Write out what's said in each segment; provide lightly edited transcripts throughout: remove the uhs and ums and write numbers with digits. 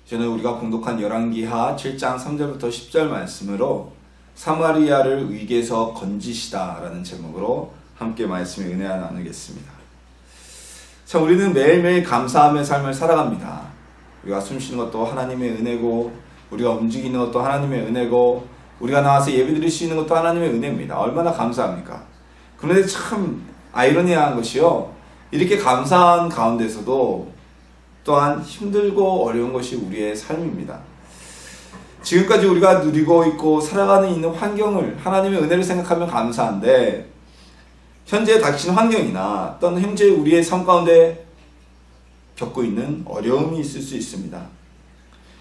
저는 우리가 봉독한 열왕기하 7장 3절부터 10절 말씀으로 사마리아를 위기에서 건지시다 라는 제목으로 함께 말씀의 은혜 나누겠습니다. 참, 우리는 매일매일 감사함의 삶을 살아갑니다. 우리가 숨쉬는 것도 하나님의 은혜고, 우리가 움직이는 것도 하나님의 은혜고, 우리가 나와서 예배드릴 수 있는 것도 하나님의 은혜입니다. 얼마나 감사합니까? 그런데 참 아이러니한 것이요, 이렇게 감사한 가운데서도 또한 힘들고 어려운 것이 우리의 삶입니다. 지금까지 우리가 누리고 있고 살아가는 있는 환경을, 하나님의 은혜를 생각하면 감사한데, 현재 닥친 환경이나 또는 현재 우리의 삶 가운데 겪고 있는 어려움이 있을 수 있습니다.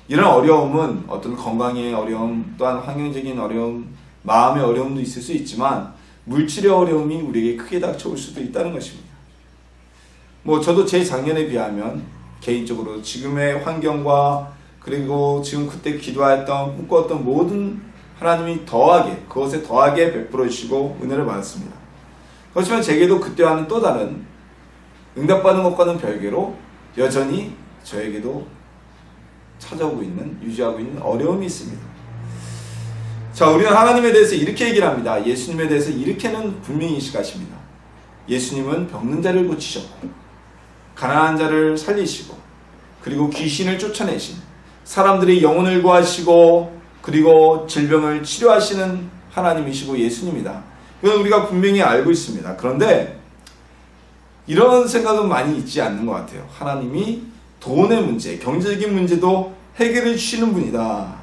이런 어려움은 어떤 건강의 어려움, 또한 환경적인 어려움, 마음의 어려움도 있을 수 있지만 물질의 어려움이 우리에게 크게 닥쳐올 수도 있다는 것입니다. 저도 제 작년에 비하면 개인적으로 지금의 환경과 그리고 지금 그때 기도했던 꿈꿨던 모든 하나님이 더하게, 그것에 더하게 베풀어 주시고 은혜를 받았습니다. 그렇지만 제게도 그때와는 또 다른, 응답받는 것과는 별개로 여전히 저에게도 찾아오고 있는, 유지하고 있는 어려움이 있습니다. 자, 우리는 하나님에 대해서 이렇게 얘기를 합니다. 예수님에 대해서 이렇게는 분명히 인식하십니다. 예수님은 병든 자를 고치셨고, 가난한 자를 살리시고, 그리고 귀신을 쫓아내신, 사람들의 영혼을 구하시고, 그리고 질병을 치료하시는 하나님이시고 예수님이다. 이건 우리가 분명히 알고 있습니다. 그런데 이런 생각은 많이 있지 않는 것 같아요. 하나님이 돈의 문제, 경제적인 문제도 해결해 주시는 분이다.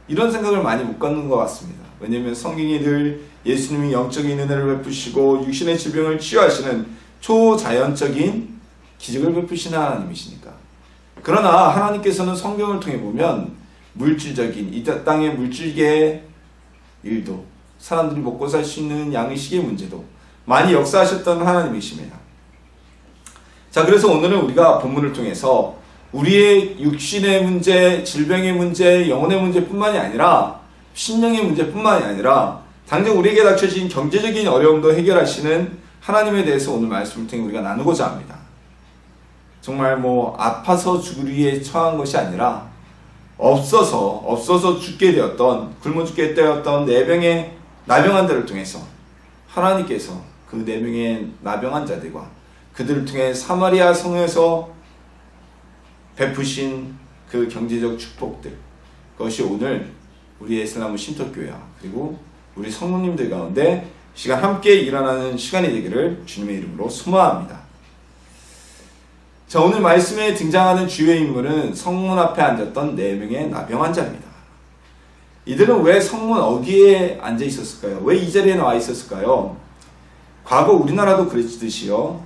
이런 생각을 많이 못 갖는 것 같습니다. 왜냐하면 성경이 늘 예수님이 영적인 은혜를 베푸시고 육신의 질병을 치유하시는 초자연적인 기적을 베푸시는 하나님이시니까. 그러나 하나님께서는 성경을 통해 보면 물질적인, 이 땅의 물질계의 일도, 사람들이 먹고 살 수 있는 양의식의 문제도 많이 역사하셨던 하나님이십니다. 자, 그래서 오늘은 우리가 본문을 통해서 우리의 육신의 문제, 질병의 문제, 영혼의 문제뿐만이 아니라 신령의 문제뿐만이 아니라 당장 우리에게 닥쳐진 경제적인 어려움도 해결하시는 하나님에 대해서 오늘 말씀을 통해 우리가 나누고자 합니다. 정말 아파서 죽을 위해 처한 것이 아니라 없어서 죽게 되었던, 굶어 죽게 되었던 4명의 나병 자를 통해서 하나님께서 그 4명의 나병 자들과 그들을 통해 사마리아 성에서 베푸신 그 경제적 축복들, 그것이 오늘 우리 에스나무 신터교회와 그리고 우리 성도님들 가운데 시간 함께 일어나는 시간이 되기를 주님의 이름으로 소망합니다. 자, 오늘 말씀에 등장하는 주요 인물은 성문 앞에 앉았던 4명의 나병 환자입니다. 이들은 왜 성문 어귀에 앉아 있었을까요? 왜 이 자리에 나와 있었을까요? 과거 우리나라도 그랬듯이요,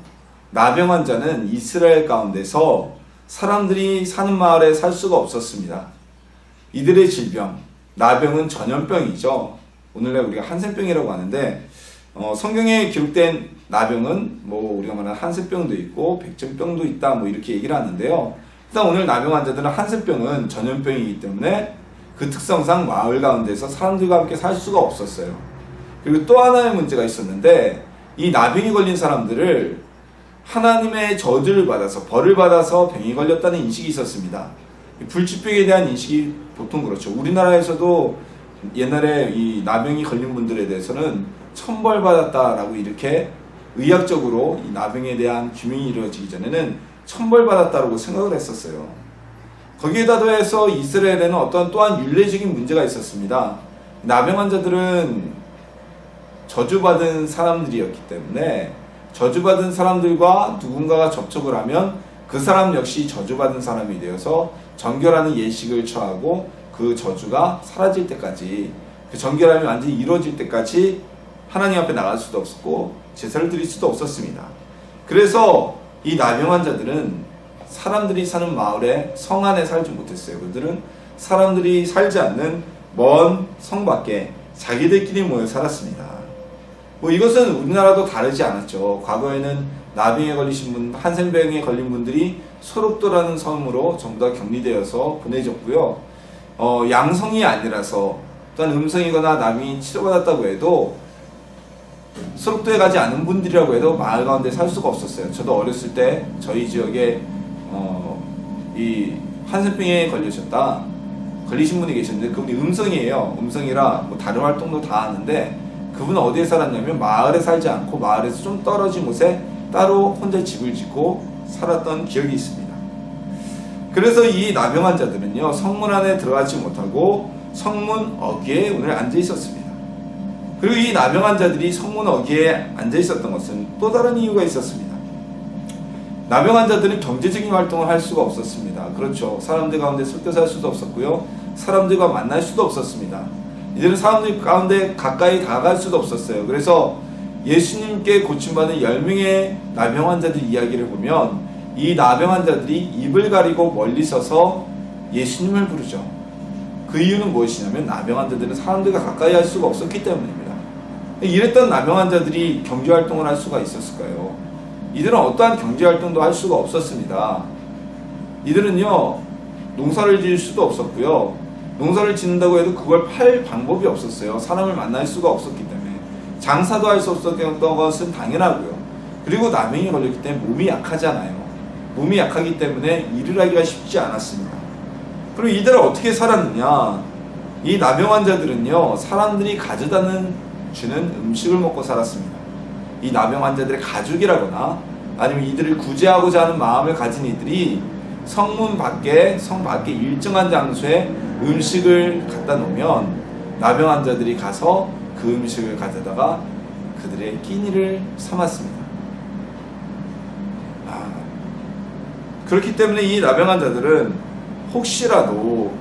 나병 환자는 이스라엘 가운데서 사람들이 사는 마을에 살 수가 없었습니다. 이들의 질병, 나병은 전염병이죠. 오늘날 우리가 한센병이라고 하는데, 성경에 기록된 나병은 우리가 말하는 한센병도 있고 백전병도 있다 이렇게 얘기를 하는데요. 일단 오늘 나병 환자들은 한센병은 전염병이기 때문에 그 특성상 마을 가운데서 사람들과 함께 살 수가 없었어요. 그리고 또 하나의 문제가 있었는데, 이 나병이 걸린 사람들을 하나님의 저주를 받아서, 벌을 받아서 병이 걸렸다는 인식이 있었습니다. 불치병에 대한 인식이 보통 그렇죠. 우리나라에서도 옛날에 이 나병이 걸린 분들에 대해서는 천벌받았다라고 이렇게 의학적으로 이 나병에 대한 규명이 이루어지기 전에는 천벌받았다라고 생각을 했었어요. 거기에다 더해서 이스라엘에는 어떤 또한 윤례적인 문제가 있었습니다. 나병 환자들은 저주받은 사람들이었기 때문에 저주받은 사람들과 누군가가 접촉을 하면 그 사람 역시 저주받은 사람이 되어서 정결하는 예식을 처하고 그 저주가 사라질 때까지, 그 정결함이 완전히 이루어질 때까지 하나님 앞에 나갈 수도 없었고 제사를 드릴 수도 없었습니다. 그래서 이 나병 환자들은 사람들이 사는 마을에, 성 안에 살지 못했어요. 그들은 사람들이 살지 않는 먼 성 밖에 자기들끼리 모여 살았습니다. 이것은 우리나라도 다르지 않았죠. 과거에는 나병에 걸리신 분, 한센병에 걸린 분들이 소록도라는 섬으로 전부 다 격리되어서 보내졌고요. 양성이 아니라서, 또한 음성이거나 나병이 치료받았다고 해도 소록도에 가지 않은 분들이라고 해도 마을 가운데 살 수가 없었어요. 저도 어렸을 때 저희 지역에 이 한센병에 걸리신 분이 계셨는데 그분이 음성이에요. 음성이라 뭐 다른 활동도 다 하는데 그분은 어디에 살았냐면 마을에 살지 않고 마을에서 좀 떨어진 곳에 따로 혼자 집을 짓고 살았던 기억이 있습니다. 그래서 이 나병 환자들은요, 성문 안에 들어가지 못하고 성문 어귀에 오늘 앉아 있었습니다. 그리고 이 나병 환자들이 성문 어귀에 앉아 있었던 것은 또 다른 이유가 있었습니다. 나병 환자들은 경제적인 활동을 할 수가 없었습니다. 그렇죠. 사람들 가운데 섞여 살 수도 없었고요. 사람들과 만날 수도 없었습니다. 이들은 사람들 가운데 가까이 다가갈 수도 없었어요. 그래서 예수님께 고침받은 10명의 나병 환자들 이야기를 보면 이 나병 환자들이 입을 가리고 멀리 서서 예수님을 부르죠. 그 이유는 무엇이냐면 나병 환자들은 사람들과 가까이 할 수가 없었기 때문입니다. 이랬던 나병 환자들이 경제활동을 할 수가 있었을까요? 이들은 어떠한 경제활동도 할 수가 없었습니다. 이들은요, 농사를 지을 수도 없었고요. 농사를 짓는다고 해도 그걸 팔 방법이 없었어요. 사람을 만날 수가 없었기 때문에. 장사도 할 수 없었던 것은 당연하고요. 그리고 나병이 걸렸기 때문에 몸이 약하잖아요. 몸이 약하기 때문에 일을 하기가 쉽지 않았습니다. 그리고 이들은 어떻게 살았느냐? 이 나병 환자들은요, 사람들이 가져다 주는 음식을 먹고 살았습니다. 이 나병 환자들의 가족이라거나 아니면 이들을 구제하고자 하는 마음을 가진 이들이 성 밖에 일정한 장소에 음식을 갖다 놓으면 나병 환자들이 가서 그 음식을 가져다가 그들의 끼니를 삼았습니다. 그렇기 때문에 이 나병 환자들은 혹시라도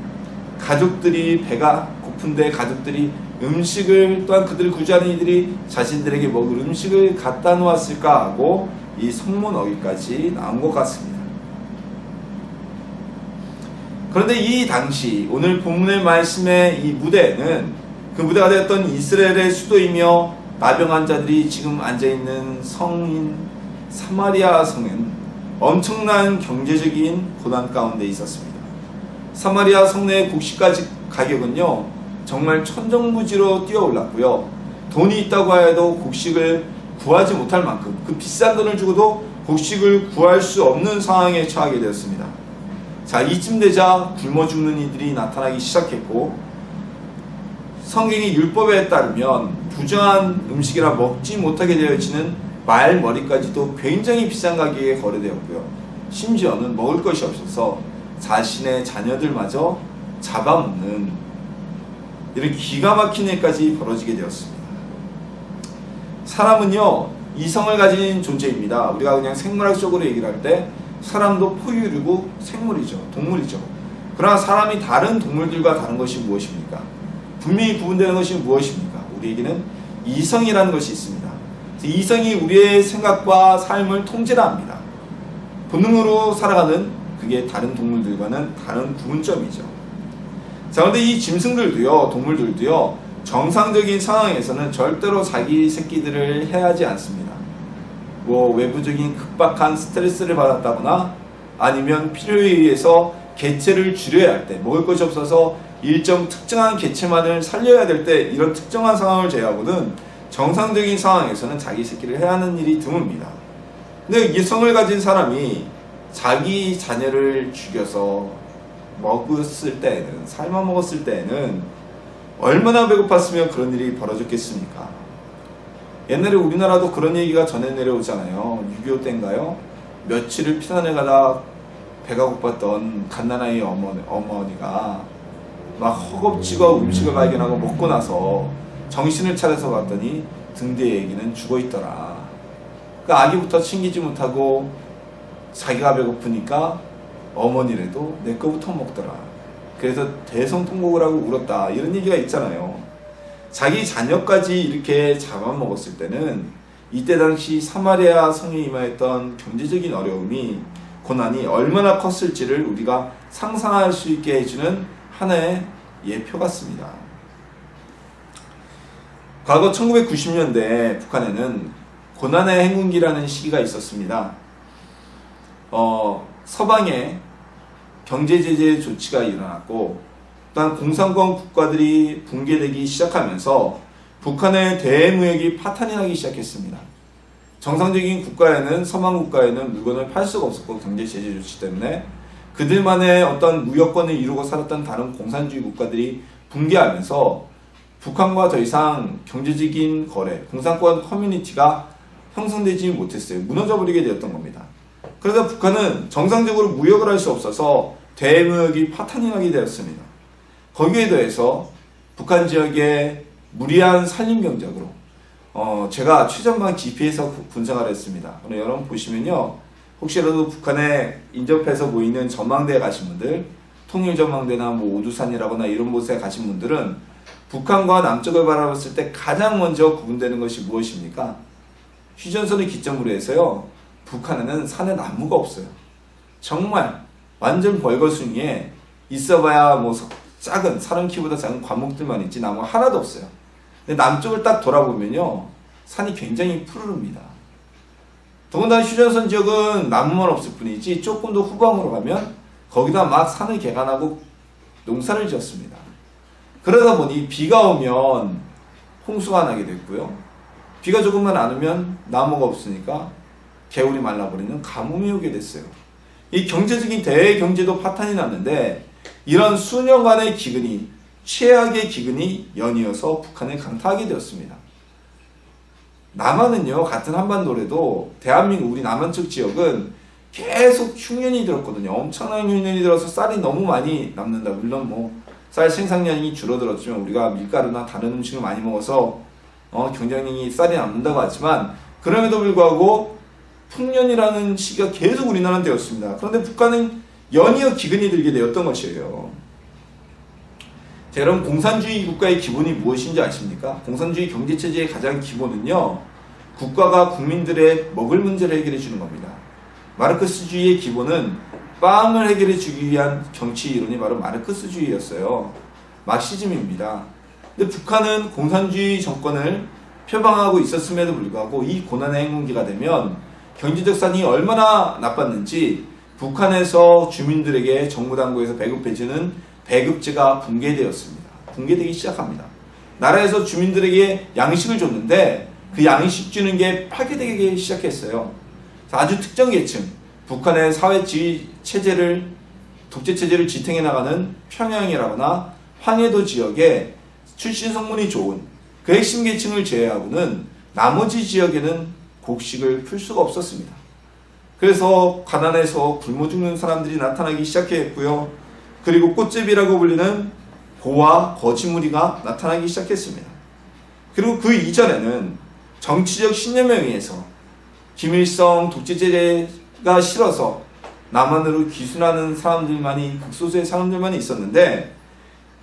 가족들이 배가 고픈데 가족들이 음식을 또한 그들을 구제하는 이들이 자신들에게 먹을 음식을 갖다 놓았을까 하고 이 성문 어귀까지 나온 것 같습니다. 그런데 이 당시 오늘 본문의 말씀의 이 무대에는 그 무대가 되었던 이스라엘의 수도이며 나병 환자들이 지금 앉아있는 성인 사마리아 성은 엄청난 경제적인 고난 가운데 있었습니다. 사마리아 성내의 곡식 가격은요, 정말 천정부지로 뛰어올랐고요. 돈이 있다고 해도 곡식을 구하지 못할 만큼 그 비싼 돈을 주고도 곡식을 구할 수 없는 상황에 처하게 되었습니다. 자, 이쯤 되자 굶어 죽는 이들이 나타나기 시작했고, 성경의 율법에 따르면 부정한 음식이라 먹지 못하게 되어지는 말머리까지도 굉장히 비싼 가격에 거래되었고요. 심지어는 먹을 것이 없어서 자신의 자녀들마저 잡아먹는 이런 기가 막힌 일까지 벌어지게 되었습니다. 사람은요, 이성을 가진 존재입니다. 우리가 그냥 생물학적으로 얘기를 할 때 사람도 포유류고 생물이죠. 동물이죠. 그러나 사람이 다른 동물들과 다른 것이 무엇입니까? 분명히 구분되는 것이 무엇입니까? 우리에게는 이성이라는 것이 있습니다. 이성이 우리의 생각과 삶을 통제를 합니다. 본능으로 살아가는 그게 다른 동물들과는 다른 구분점이죠. 자, 그런데 이 짐승들도요, 동물들도요, 정상적인 상황에서는 절대로 자기 새끼들을 해하지 않습니다. 뭐 외부적인 급박한 스트레스를 받았다거나 아니면 필요에 의해서 개체를 줄여야 할 때, 먹을 것이 없어서 일정 특정한 개체만을 살려야 될 때, 이런 특정한 상황을 제외하고는 정상적인 상황에서는 자기 새끼를 해하는 일이 드뭅니다. 근데 이성을 가진 사람이 자기 자녀를 죽여서 먹었을 때에는, 삶아 먹었을 때에는 얼마나 배고팠으면 그런 일이 벌어졌겠습니까? 옛날에 우리나라도 그런 얘기가 전해 내려오잖아요. 6.25 때인가요? 며칠을 피난을 가다 배가 고팠던 갓난아이 어머니가 막 허겁지겁 음식을 발견하고 먹고 나서 정신을 차려서 봤더니 등 뒤에 아기는 죽어있더라. 그 아기부터 챙기지 못하고 자기가 배고프니까 어머니라도 내 거부터 먹더라. 그래서 대성통곡을 하고 울었다. 이런 얘기가 있잖아요. 자기 자녀까지 이렇게 잡아먹었을 때는 이때 당시 사마리아 성에 임하였던 경제적인 어려움이, 고난이 얼마나 컸을지를 우리가 상상할 수 있게 해주는 하나의 예표 같습니다. 과거 1990년대 북한에는 고난의 행군기라는 시기가 있었습니다. 서방에 경제제재 조치가 일어났고, 또한 공산권 국가들이 붕괴되기 시작하면서 북한의 대무역이 파탄이 나기 시작했습니다. 정상적인 국가에는, 서방 국가에는 물건을 팔 수가 없었고, 경제제재 조치 때문에. 그들만의 어떤 무역권을 이루고 살았던 다른 공산주의 국가들이 붕괴하면서 북한과 더 이상 경제적인 거래, 공산권 커뮤니티가 형성되지 못했어요. 무너져버리게 되었던 겁니다. 그러다 북한은 정상적으로 무역을 할 수 없어서 대무역이 파탄이 나게 되었습니다. 거기에 더해서 북한 지역의 무리한 산림 경작으로 제가 최전방 GP에서 분석을 했습니다. 오늘 여러분 보시면요, 혹시라도 북한에 인접해서 보이는 전망대에 가신 분들, 통일전망대나 뭐 오두산이라거나 이런 곳에 가신 분들은 북한과 남쪽을 바라봤을 때 가장 먼저 구분되는 것이 무엇입니까? 휴전선을 기점으로 해서요, 북한에는 산에 나무가 없어요. 정말 완전 벌거숭이에 있어봐야 뭐 작은, 사람 키보다 작은 과목들만 있지 나무가 하나도 없어요. 근데 남쪽을 딱 돌아보면요, 산이 굉장히 푸르릅니다. 더군다나 휴전선 지역은 나무만 없을 뿐이지 조금 더 후방으로 가면 거기다 막 산을 개간하고 농사를 지었습니다. 그러다 보니 비가 오면 홍수가 나게 됐고요. 비가 조금만 안 오면 나무가 없으니까 개울이 말라버리는 가뭄이 오게 됐어요. 이 경제적인 대경제도 파탄이 났는데 이런 수년간의 기근이, 최악의 기근이 연이어서 북한을 강타하게 되었습니다. 남한은요, 같은 한반도래도 대한민국 우리 남한 쪽 지역은 계속 흉년이 들었거든요. 엄청난 흉년이 들어서 쌀이 너무 많이 남는다. 물론 뭐 쌀 생산량이 줄어들었지만 우리가 밀가루나 다른 음식을 많이 먹어서 경쟁력이 쌀이 남는다고 하지만 그럼에도 불구하고 풍년이라는 시기가 계속 우리나라는 되었습니다. 그런데 북한은 연이어 기근이 들게 되었던 것이에요. 자, 여러분, 공산주의 국가의 기본이 무엇인지 아십니까? 공산주의 경제체제의 가장 기본은요, 국가가 국민들의 먹을 문제를 해결해 주는 겁니다. 마르크스주의의 기본은 빵을 해결해 주기 위한 정치 이론이 바로 마르크스주의였어요. 막시즘입니다. 근데 북한은 공산주의 정권을 표방하고 있었음에도 불구하고 이 고난의 행군기가 되면 경제적 상황이 얼마나 나빴는지 북한에서 주민들에게 정부 당국에서 배급해주는 배급제가 붕괴되었습니다. 붕괴되기 시작합니다. 나라에서 주민들에게 양식을 줬는데 그 양식 주는 게 파괴되기 시작했어요. 아주 특정 계층, 북한의 사회주의 체제를, 독재체제를 지탱해 나가는 평양이라거나 황해도 지역에 출신 성분이 좋은 그 핵심 계층을 제외하고는 나머지 지역에는 곡식을 풀 수가 없었습니다. 그래서 가난해서 굶어 죽는 사람들이 나타나기 시작했고요. 그리고 꽃제비라고 불리는 고와 거짓무리가 나타나기 시작했습니다. 그리고 그 이전에는 정치적 신념에 의해서 김일성 독재제가 싫어서 남한으로 귀순하는 사람들만이, 극소수의 사람들만이 있었는데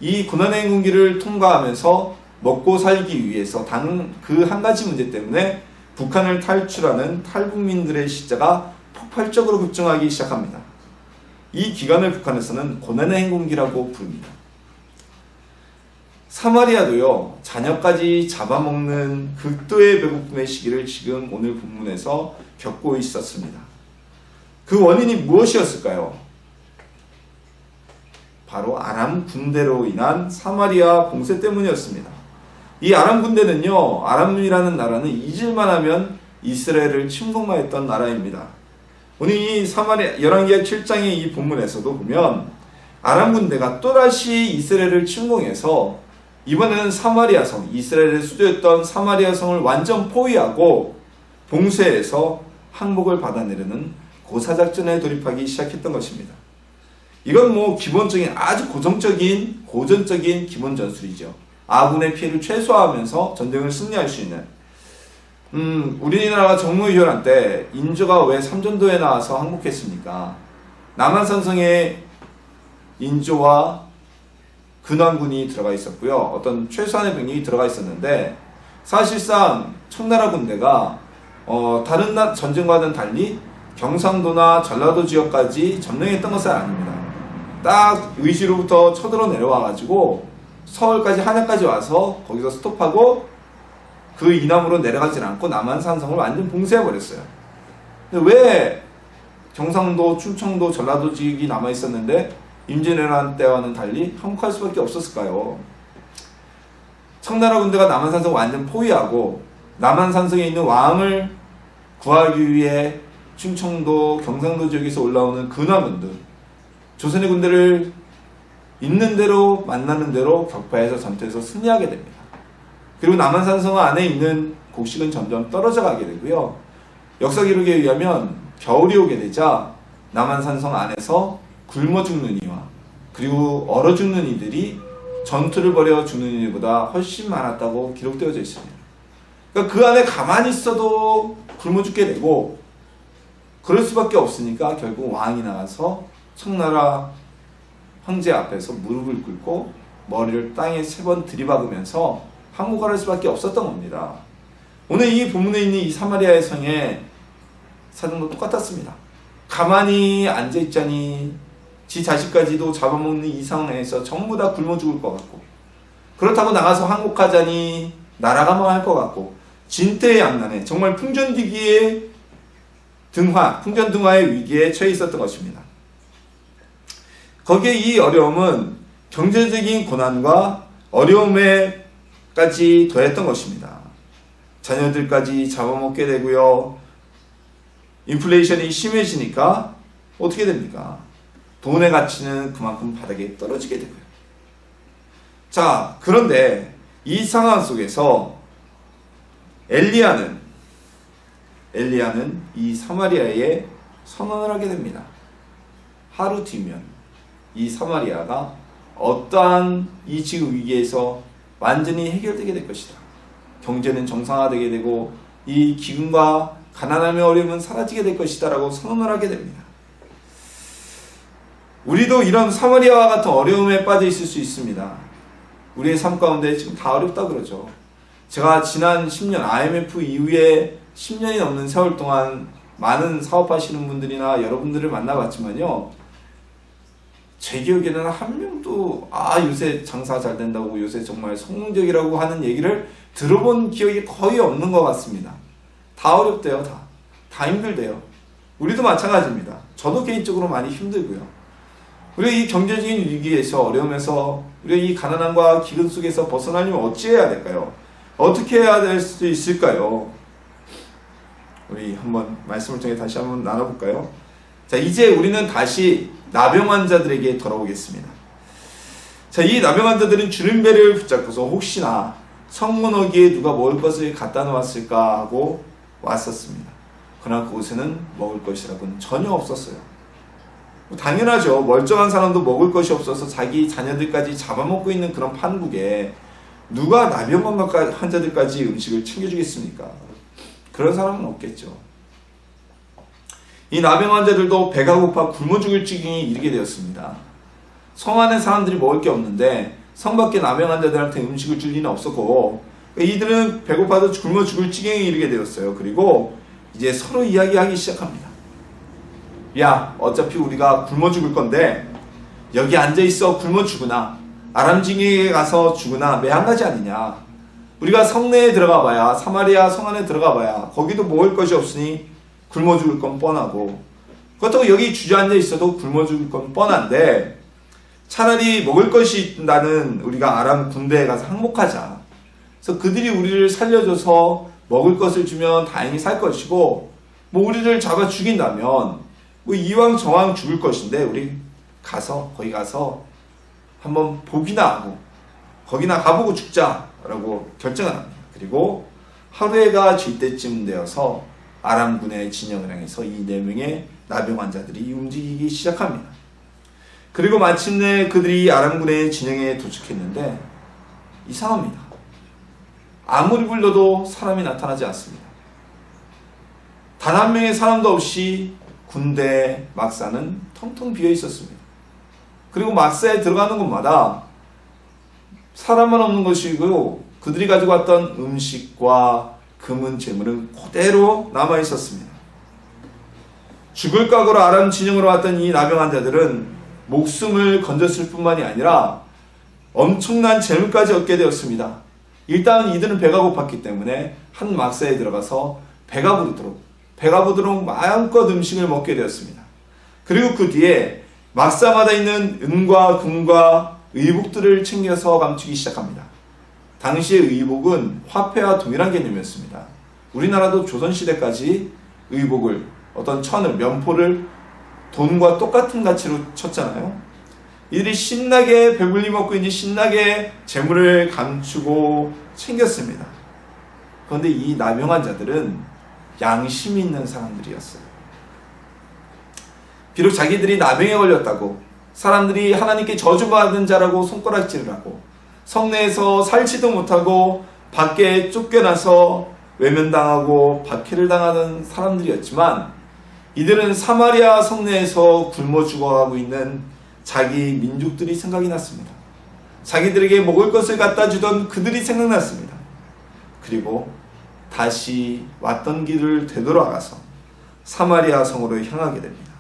이 고난의 행군기를 통과하면서 먹고 살기 위해서 단 그 한 가지 문제 때문에 북한을 탈출하는 탈북민들의 숫자가 폭발적으로 급증하기 시작합니다. 이 기간을 북한에서는 고난의 행군기라고 부릅니다. 사마리아도요, 자녀까지 잡아먹는 극도의 배고픔의 시기를 지금 오늘 본문에서 겪고 있었습니다. 그 원인이 무엇이었을까요? 바로 아람 군대로 인한 사마리아 봉쇄 때문이었습니다. 이 아람 군대는요, 아람이라는 나라는 잊을만 하면 이스라엘을 침공만 했던 나라입니다. 오늘 이 사마리아 열왕기하 7장의 이 본문에서도 보면 아람 군대가 또다시 이스라엘을 침공해서 이번에는 사마리아성, 이스라엘의 수도였던 사마리아성을 완전 포위하고 봉쇄해서 항복을 받아내려는 고사작전에 돌입하기 시작했던 것입니다. 이건 뭐 기본적인, 아주 고전적인 기본 전술이죠. 아군의 피해를 최소화하면서 전쟁을 승리할 수 있는. 우리나라가 정무위원회 때 인조가 왜 삼전도에 나와서 항복했습니까? 남한산성에 인조와 근황군이 들어가 있었고요. 어떤 최소한의 병력이 들어가 있었는데 사실상 청나라 군대가 다른 전쟁과는 달리 경상도나 전라도 지역까지 점령했던 것은 아닙니다. 딱 의지로부터 쳐들어 내려와가지고 서울까지 한양까지 와서 거기서 스톱하고 그 이남으로 내려가질 않고 남한산성을 완전 봉쇄해버렸어요. 근데 왜 경상도, 충청도, 전라도 지역이 남아있었는데 임진왜란 때와는 달리 항복할 수밖에 없었을까요? 청나라 군대가 남한산성을 완전 포위하고 남한산성에 있는 왕을 구하기 위해 충청도, 경상도 지역에서 올라오는 근화군들, 조선의 군대를 있는 대로 만나는 대로 격파해서 전투에서 승리하게 됩니다. 그리고 남한산성 안에 있는 곡식은 점점 떨어져 가게 되고요. 역사 기록에 의하면 겨울이 오게 되자 남한산성 안에서 굶어 죽는 이와 그리고 얼어 죽는 이들이 전투를 벌여 죽는 이들보다 훨씬 많았다고 기록되어져 있습니다. 그러니까 그 안에 가만히 있어도 굶어 죽게 되고 그럴 수밖에 없으니까 결국 왕이 나가서 청나라 황제 앞에서 무릎을 꿇고 머리를 땅에 3번 들이박으면서 항복할 수밖에 없었던 겁니다. 오늘 이 본문에 있는 이 사마리아의 성의 사정도 똑같았습니다. 가만히 앉아있자니 지 자식까지도 잡아먹는 이 상황에서 전부 다 굶어 죽을 것 같고, 그렇다고 나가서 항복하자니 나라가 망할 것 같고, 진퇴양난에 정말 풍전등화의 위기에 처해 있었던 것입니다. 거기에 이 어려움은 경제적인 고난과 어려움에까지 더했던 것입니다. 자녀들까지 잡아먹게 되고요. 인플레이션이 심해지니까 어떻게 됩니까? 돈의 가치는 그만큼 바닥에 떨어지게 되고요. 자, 그런데 이 상황 속에서 엘리야는 이 사마리아에 선언을 하게 됩니다. 하루 뒤면 이 사마리아가 어떠한 이 지금 위기에서 완전히 해결되게 될 것이다. 경제는 정상화되게 되고 이 기근과 가난함의 어려움은 사라지게 될 것이다 라고 선언을 하게 됩니다. 우리도 이런 사마리아와 같은 어려움에 빠져 있을 수 있습니다. 우리의 삶 가운데 지금 다 어렵다 그러죠. 제가 지난 10년 IMF 이후에 10년이 넘는 세월 동안 많은 사업하시는 분들이나 여러분들을 만나봤지만요, 제 기억에는 한 명도 요새 장사 잘 된다고, 요새 정말 성공적이라고 하는 얘기를 들어본 기억이 거의 없는 것 같습니다. 다 어렵대요. 다 힘들대요. 우리도 마찬가지입니다. 저도 개인적으로 많이 힘들고요. 우리가 이 경제적인 위기에서, 어려움에서, 우리가 이 가난함과 기근 속에서 벗어나려면 어찌해야 될까요? 어떻게 해야 될 수 있을까요? 우리 한번 말씀을 통해 다시 한번 나눠볼까요? 자, 이제 우리는 다시 나병 환자들에게 돌아오겠습니다. 자, 이 나병 환자들은 주님 배를 붙잡고서 혹시나 성문어기에 누가 먹을 것을 갖다 놓았을까 하고 왔었습니다. 그러나 그곳에는 먹을 것이라고는 전혀 없었어요. 당연하죠. 멀쩡한 사람도 먹을 것이 없어서 자기 자녀들까지 잡아먹고 있는 그런 판국에 누가 나병 환자들까지 음식을 챙겨주겠습니까? 그런 사람은 없겠죠. 이 나병 환자들도 배가 고파 굶어 죽을 지경에 이르게 되었습니다. 성 안에 사람들이 먹을 게 없는데 성 밖에 나병 환자들한테 음식을 줄 리는 없었고, 이들은 배고파도 굶어 죽을 지경에 이르게 되었어요. 그리고 이제 서로 이야기하기 시작합니다. 야, 어차피 우리가 굶어 죽을 건데 여기 앉아있어 굶어 죽으나 아람지기에 가서 죽으나 매한가지 아니냐. 우리가 성내에 들어가 봐야, 사마리아 성 안에 들어가 봐야 거기도 먹을 것이 없으니 굶어 죽을 건 뻔하고, 그렇다고 여기 주저앉아 있어도 굶어 죽을 건 뻔한데 차라리 먹을 것이 있다는 우리가 아람 군대에 가서 항복하자. 그래서 그들이 우리를 살려줘서 먹을 것을 주면 다행히 살 것이고, 우리를 잡아 죽인다면 이왕 저왕 죽을 것인데 우리 거기 가서 한번 보기나 하고 거기나 가보고 죽자라고 결정을 합니다. 그리고 하루해가 질 때쯤 되어서 아람군의 진영을 향해서 이 4명의 나병 환자들이 움직이기 시작합니다. 그리고 마침내 그들이 아람군의 진영에 도착했는데 이상합니다. 아무리 불러도 사람이 나타나지 않습니다. 단 한 명의 사람도 없이 군대 막사는 텅텅 비어 있었습니다. 그리고 막사에 들어가는 곳마다 사람은 없는 것이고 그들이 가지고 왔던 음식과 금은 재물은 그대로 남아 있었습니다. 죽을 각오로 아람 진영으로 왔던 이 나병 환자들은 목숨을 건졌을 뿐만이 아니라 엄청난 재물까지 얻게 되었습니다. 일단 이들은 배가 고팠기 때문에 한 막사에 들어가서 배가 부르도록 마음껏 음식을 먹게 되었습니다. 그리고 그 뒤에 막사마다 있는 은과 금과 의복들을 챙겨서 감추기 시작합니다. 당시의 의복은 화폐와 동일한 개념이었습니다. 우리나라도 조선시대까지 의복을, 어떤 천을, 면포를 돈과 똑같은 가치로 쳤잖아요. 이들이 신나게 배불리 먹고 이제 신나게 재물을 감추고 챙겼습니다. 그런데 이 남용한 자들은 양심이 있는 사람들이었어요. 비록 자기들이 남용에 걸렸다고 사람들이 하나님께 저주받은 자라고 손가락질을 하고 성내에서 살지도 못하고 밖에 쫓겨나서 외면당하고 박해를 당하는 사람들이었지만 이들은 사마리아 성내에서 굶어 죽어가고 있는 자기 민족들이 생각이 났습니다. 자기들에게 먹을 것을 갖다 주던 그들이 생각났습니다. 그리고 다시 왔던 길을 되돌아가서 사마리아 성으로 향하게 됩니다.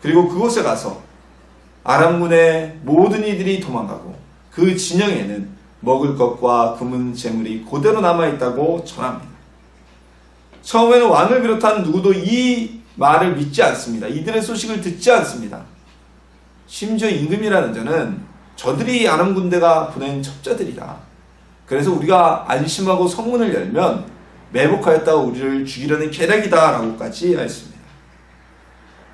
그리고 그곳에 가서 아람군의 모든 이들이 도망가고 그 진영에는 먹을 것과 금은 재물이 그대로 남아있다고 전합니다. 처음에는 왕을 비롯한 누구도 이 말을 믿지 않습니다. 이들의 소식을 듣지 않습니다. 심지어 임금이라는 자는 저들이 아람 군대가 보낸 첩자들이다. 그래서 우리가 안심하고 성문을 열면 매복하였다가 우리를 죽이려는 계략이다 라고까지 했습니다.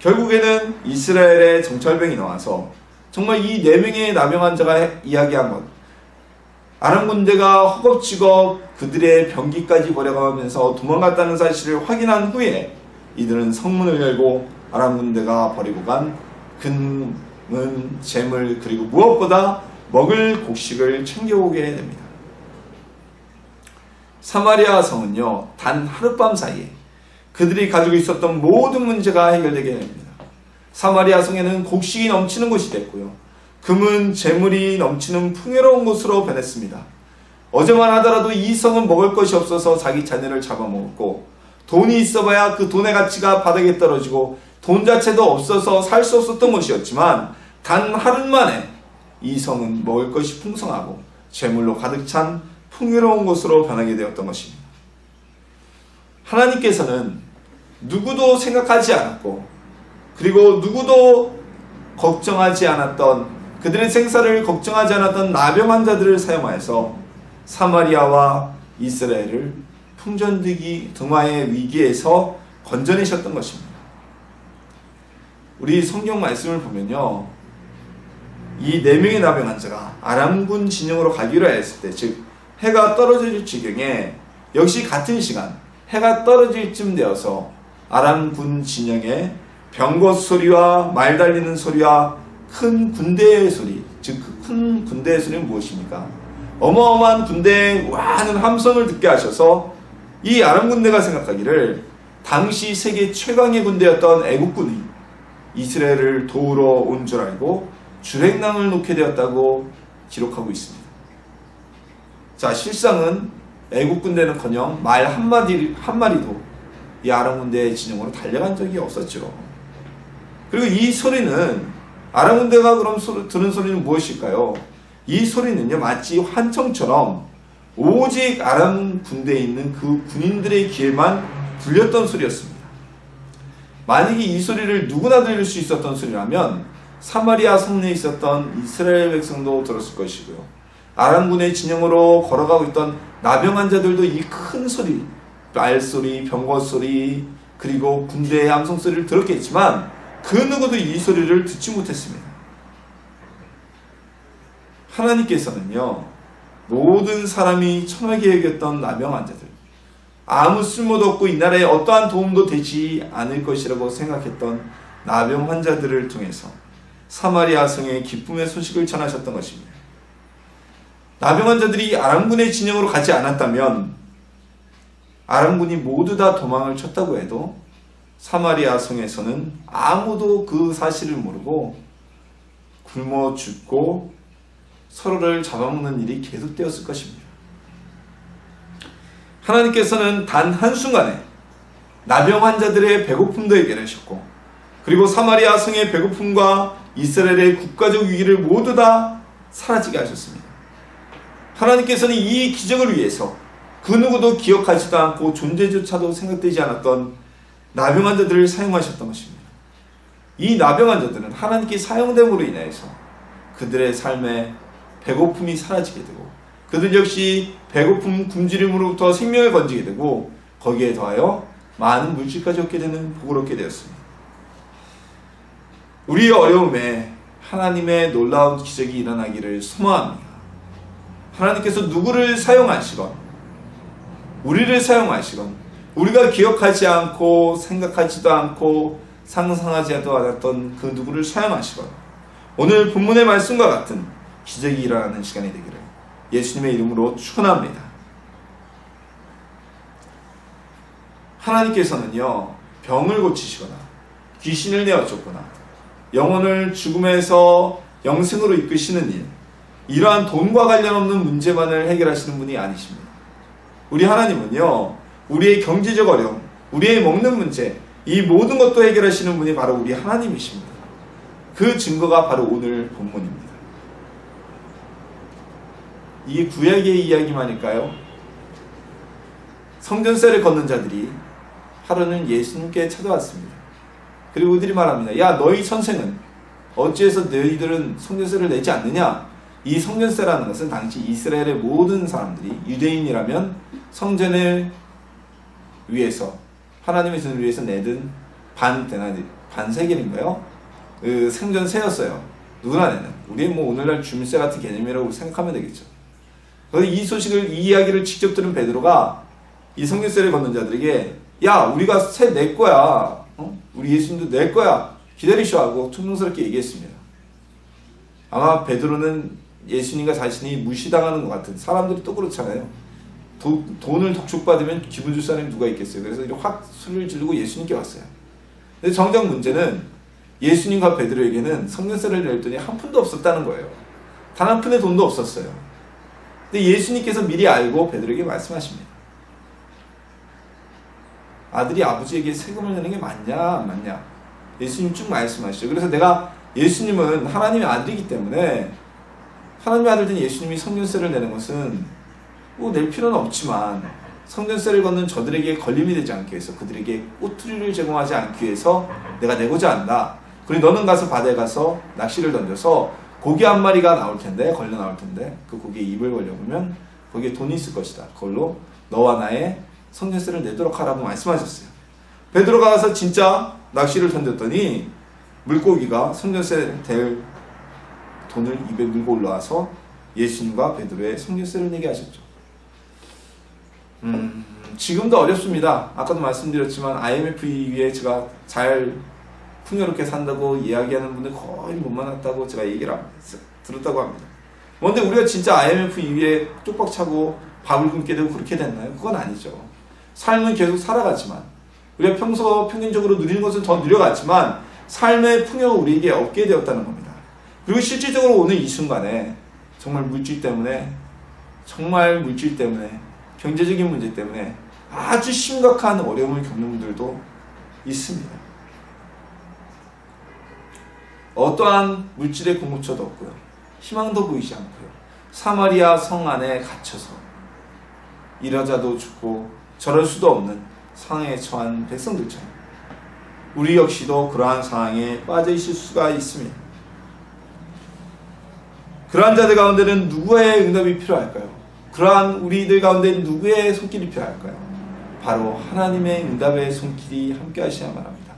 결국에는 이스라엘의 정찰병이 나와서 정말 이 4명의 남용한 자가 이야기한 것, 아람 군대가 허겁지겁 그들의 병기까지 버려가면서 도망갔다는 사실을 확인한 후에 이들은 성문을 열고 아람 군대가 버리고 간 금은 재물 그리고 무엇보다 먹을 곡식을 챙겨오게 됩니다. 사마리아 성은요, 단 하룻밤 사이에 그들이 가지고 있었던 모든 문제가 해결되게 됩니다. 사마리아 성에는 곡식이 넘치는 곳이 됐고요. 금은 재물이 넘치는 풍요로운 곳으로 변했습니다. 어제만 하더라도 이 성은 먹을 것이 없어서 자기 자녀를 잡아먹었고 돈이 있어봐야 그 돈의 가치가 바닥에 떨어지고 돈 자체도 없어서 살 수 없었던 곳이었지만 단 하루 만에 이 성은 먹을 것이 풍성하고 재물로 가득 찬 풍요로운 곳으로 변하게 되었던 것입니다. 하나님께서는 누구도 생각하지 않았고 그리고 누구도 걱정하지 않았던 그들의 생사를 걱정하지 않았던 나병한 자들을 사용하여서 사마리아와 이스라엘을 풍전등이 등화의 위기에서 건져내셨던 것입니다. 우리 성경 말씀을 보면요, 이 4명의 나병한 자가 아람군 진영으로 가기로 했을 때, 즉 해가 떨어질 지경에 역시 같은 시간 해가 떨어질 쯤 되어서 아람군 진영에 병거 소리와 말 달리는 소리와 큰 군대의 소리, 즉 큰 군대의 소리는 무엇입니까? 어마어마한 군대의 와하는 함성을 듣게 하셔서 이 아람 군대가 생각하기를 당시 세계 최강의 군대였던 애국군이 이스라엘을 도우러 온 줄 알고 주랭랑을 놓게 되었다고 기록하고 있습니다. 자, 실상은 애국 군대는커녕 말 한마리도 이 아람 군대의 진영으로 달려간 적이 없었죠. 그리고 이 소리는 아람 군대가 그럼 들은 소리는 무엇일까요? 이 소리는요, 마치 환청처럼 오직 아람 군대에 있는 그 군인들의 귀에만 들렸던 소리였습니다. 만약에 이 소리를 누구나 들을 수 있었던 소리라면 사마리아 성내에 있었던 이스라엘 백성도 들었을 것이고요. 아람군의 진영으로 걸어가고 있던 나병한 자들도 이 큰 소리, 말소리, 병거소리, 그리고 군대의 함성소리를 들었겠지만 그 누구도 이 소리를 듣지 못했습니다. 하나님께서는요, 모든 사람이 천하게 여겼던 나병한 자들, 아무 쓸모도 없고 이 나라에 어떠한 도움도 되지 않을 것이라고 생각했던 나병 환자들을 통해서 사마리아 성에 기쁨의 소식을 전하셨던 것입니다. 나병 환자들이 아람군의 진영으로 가지 않았다면 아람군이 모두 다 도망을 쳤다고 해도 사마리아 성에서는 아무도 그 사실을 모르고 굶어 죽고 서로를 잡아먹는 일이 계속되었을 것입니다. 하나님께서는 단 한순간에 나병 환자들의 배고픔도 해결하셨고 그리고 사마리아 성의 배고픔과 이스라엘의 국가적 위기를 모두 다 사라지게 하셨습니다. 하나님께서는 이 기적을 위해서 그 누구도 기억하지도 않고 존재조차도 생각되지 않았던 나병 환자들을 사용하셨던 것입니다. 이 나병 환자들은 하나님께 사용됨으로 인해서 그들의 삶에 배고픔이 사라지게 되고 그들 역시 배고픔 굶주림으로부터 생명을 건지게 되고 거기에 더하여 많은 물질까지 얻게 되는 복을 얻게 되었습니다. 우리의 어려움에 하나님의 놀라운 기적이 일어나기를 소망합니다. 하나님께서 누구를 사용하시건, 우리를 사용하시건, 우리가 기억하지 않고 생각하지도 않고 상상하지도 않았던 그 누구를 사용하시건, 오늘 본문의 말씀과 같은 기적이 일어나는 시간이 되기를 예수님의 이름으로 축원합니다. 하나님께서는요, 병을 고치시거나 귀신을 내어쫓거나 영혼을 죽음에서 영생으로 이끄시는 일, 이러한 돈과 관련 없는 문제만을 해결하시는 분이 아니십니다. 우리 하나님은요, 우리의 경제적 어려움, 우리의 먹는 문제, 이 모든 것도 해결하시는 분이 바로 우리 하나님이십니다. 그 증거가 바로 오늘 본문입니다. 이게 구약의 이야기만일까요? 성전세를 걷는 자들이 하루는 예수님께 찾아왔습니다. 그리고 그들이 말합니다. 야, 너희 선생은 어찌해서 너희들은 성전세를 내지 않느냐? 이 성전세라는 것은 당시 이스라엘의 모든 사람들이 유대인이라면 성전을 위해서, 하나님의 전을 위해서 내든 반세겔인가요? 그 생전세였어요. 누구나 내는. 우리의 오늘날 주민세 같은 개념이라고 생각하면 되겠죠. 그래서 이 소식을, 이 이야기를 직접 들은 베드로가 이 성전세를 걷는 자들에게, 야, 우리가 세 낼 거야. 우리 예수님도 낼 거야. 기다리시오 하고 퉁명스럽게 얘기했습니다. 아마 베드로는 예수님과 자신이 무시당하는 것 같은, 사람들이 또 그렇잖아요. 돈을 독촉받으면 기분 줄 사람이 누가 있겠어요. 그래서 이렇게 확 소리를 지르고 예수님께 왔어요. 근데 정작 문제는 예수님과 베드로에게는 성전세를 낼 돈이 한 푼도 없었다는 거예요. 단 한 푼의 돈도 없었어요. 근데 예수님께서 미리 알고 베드로에게 말씀하십니다. 아들이 아버지에게 세금을 내는 게 맞냐 안 맞냐, 예수님 쭉 말씀하시죠. 그래서 내가, 예수님은 하나님의 아들이기 때문에, 하나님의 아들 된 예수님이 성전세를 내는 것은 낼 필요는 없지만 성전세를 걷는 저들에게 걸림이 되지 않기 위해서, 그들에게 꼬투리를 제공하지 않기 위해서 내가 내고자 한다. 그리고 너는 가서 바다에 가서 낚시를 던져서 고기 한 마리가 나올 텐데, 걸려 나올 텐데, 그 고기에 입을 걸려보면 거기에 돈이 있을 것이다. 그걸로 너와 나의 성전세를 내도록 하라고 말씀하셨어요. 베드로가 가서 진짜 낚시를 던졌더니 물고기가 성전세 될 돈을 입에 물고 올라와서 예수님과 베드로의 성전세를 내게 하셨죠. 지금도 어렵습니다. 아까도 말씀드렸지만 IMF 이후에 제가 잘 풍요롭게 산다고 이야기하는 분들 거의 못 만났다고 제가 얘기를 들었다고 합니다. 그런데 우리가 진짜 IMF 이후에 쪽박 차고 밥을 굶게 되고 그렇게 됐나요? 그건 아니죠. 삶은 계속 살아가지만, 우리가 평균적으로 누리는 것은 더 누려갔지만 삶의 풍요가 우리에게 없게 되었다는 겁니다. 그리고 실질적으로 오늘 이 순간에 정말 물질 때문에, 경제적인 문제 때문에 아주 심각한 어려움을 겪는 분들도 있습니다. 어떠한 물질의 공급처도 없고요, 희망도 보이지 않고요, 사마리아 성 안에 갇혀서 이러자도 죽고 저럴 수도 없는 상황에 처한 백성들처럼 우리 역시도 그러한 상황에 빠져 있을 수가 있습니다. 그러한 자들 가운데는 누구의 응답이 필요할까요? 그러한 우리들 가운데 누구의 손길이 필요할까요? 바로 하나님의 응답의 손길이 함께 하셔야만 합니다.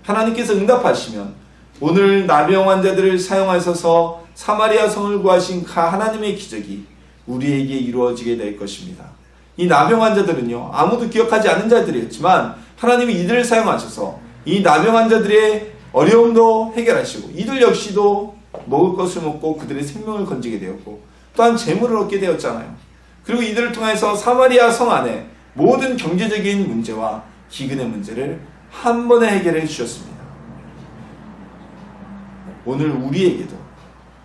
하나님께서 응답하시면 오늘 나병 환자들을 사용하셔서 사마리아 성을 구하신 하나님의 기적이 우리에게 이루어지게 될 것입니다. 이 나병 환자들은요, 아무도 기억하지 않는 자들이었지만 하나님이 이들을 사용하셔서 이 나병 환자들의 어려움도 해결하시고, 이들 역시도 먹을 것을 먹고 그들의 생명을 건지게 되었고, 또한 재물을 얻게 되었잖아요. 그리고 이들을 통해서 사마리아 성 안에 모든 경제적인 문제와 기근의 문제를 한 번에 해결해 주셨습니다. 오늘 우리에게도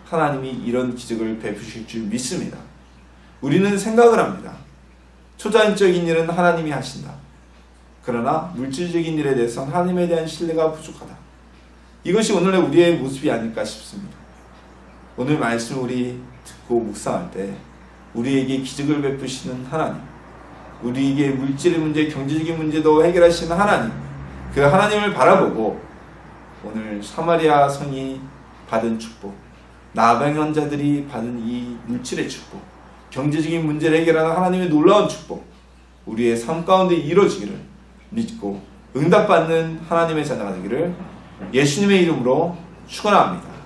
하나님이 이런 기적을 베푸실 줄 믿습니다. 우리는 생각을 합니다. 초자연적인 일은 하나님이 하신다. 그러나 물질적인 일에 대해서는 하나님에 대한 신뢰가 부족하다. 이것이 오늘의 우리의 모습이 아닐까 싶습니다. 오늘 말씀을 우리 듣고 묵상할 때 우리에게 기적을 베푸시는 하나님, 우리에게 물질의 문제, 경제적인 문제도 해결하시는 하나님, 그 하나님을 바라보고 오늘 사마리아 성이 받은 축복, 나병 환자들이 받은 이 물질의 축복, 경제적인 문제를 해결하는 하나님의 놀라운 축복, 우리의 삶 가운데 이루어지기를 믿고 응답받는 하나님의 자녀가 되기를 예수님의 이름으로 축원합니다.